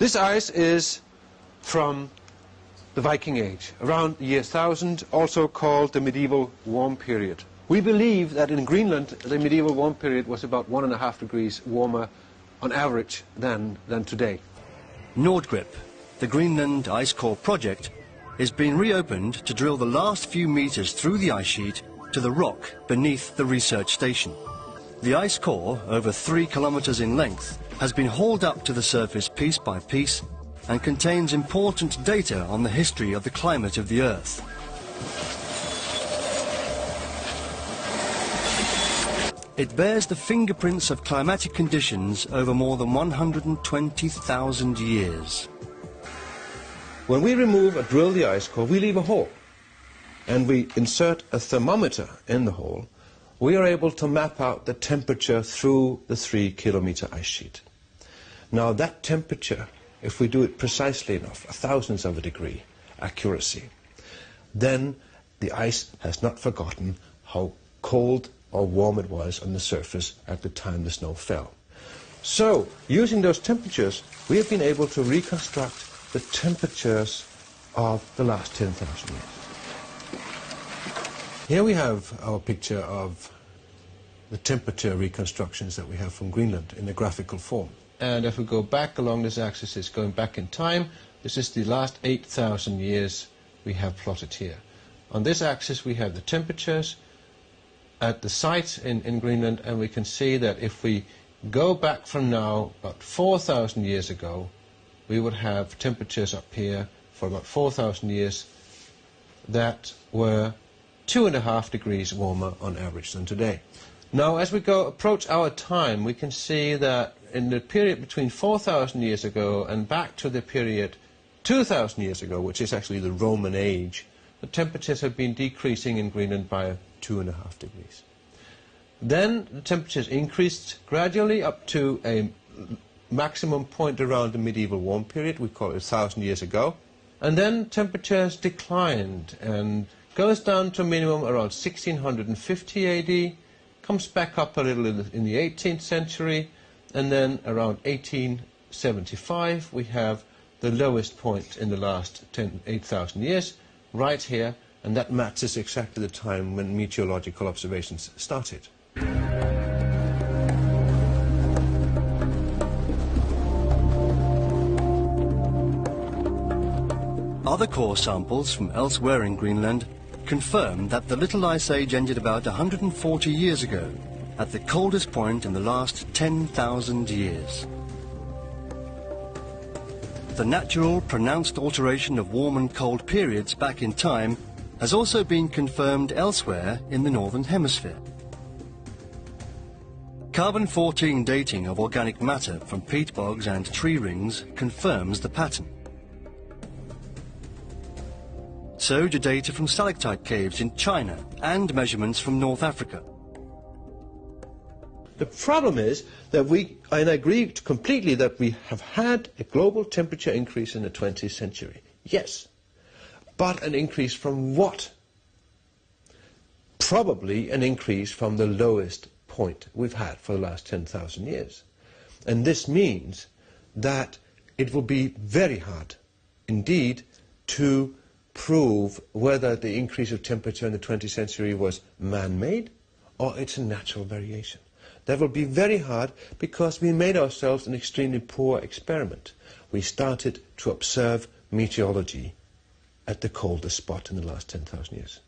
This ice is from the Viking Age, around the year 1000, also called the medieval warm period. We believe that in Greenland the medieval warm period was about 1.5 degrees warmer on average than today. Nordgrip, the Greenland ice core project, is being reopened to drill the last few meters through the ice sheet to the rock beneath the research station. The ice core, over 3 kilometers in length, has been hauled up to the surface piece by piece and contains important data on the history of the climate of the Earth. It bears the fingerprints of climatic conditions over more than 120,000 years. When we remove or drill the ice core, we leave a hole, and we insert a thermometer in the hole. We are able to map out the temperature through the 3-kilometer ice sheet. Now that temperature, if we do it precisely enough, a thousandth of a degree accuracy, then the ice has not forgotten how cold or warm it was on the surface at the time the snow fell. So, using those temperatures, we have been able to reconstruct the temperatures of the last 10,000 years. Here we have our picture of the temperature reconstructions that we have from Greenland in a graphical form. And if we go back along this axis, it's going back in time. This is the last 8,000 years we have plotted here. On this axis we have the temperatures at the sites in Greenland, and we can see that if we go back from now about 4,000 years ago, we would have temperatures up here for about 4,000 years that were 2.5 degrees warmer on average than today. Now, as we approach our time, we can see that in the period between 4,000 years ago and back to the period 2,000 years ago, which is actually the Roman age, the temperatures have been decreasing in Greenland by 2.5 degrees. Then the temperatures increased gradually up to a maximum point around the medieval warm period, we call it 1,000 years ago, and then temperatures declined and goes down to a minimum around 1650 AD, comes back up a little in the 18th century, and then around 1875 we have the lowest point in the last 8,000 years, right here, and that matches exactly the time when meteorological observations started. Other core samples from elsewhere in Greenland confirm that the Little Ice Age ended about 140 years ago, at the coldest point in the last 10,000 years. The natural, pronounced alteration of warm and cold periods back in time has also been confirmed elsewhere in the Northern Hemisphere. Carbon-14 dating of organic matter from peat bogs and tree rings confirms the pattern. So do data from stalactite caves in China and measurements from North Africa. The problem is that and I agree completely that we have had a global temperature increase in the 20th century. Yes. But an increase from what? Probably an increase from the lowest point we've had for the last 10,000 years. And this means that it will be very hard indeed to prove whether the increase of temperature in the 20th century was man-made or it's a natural variation. That will be very hard because we made ourselves an extremely poor experiment. We started to observe meteorology at the coldest spot in the last 10,000 years.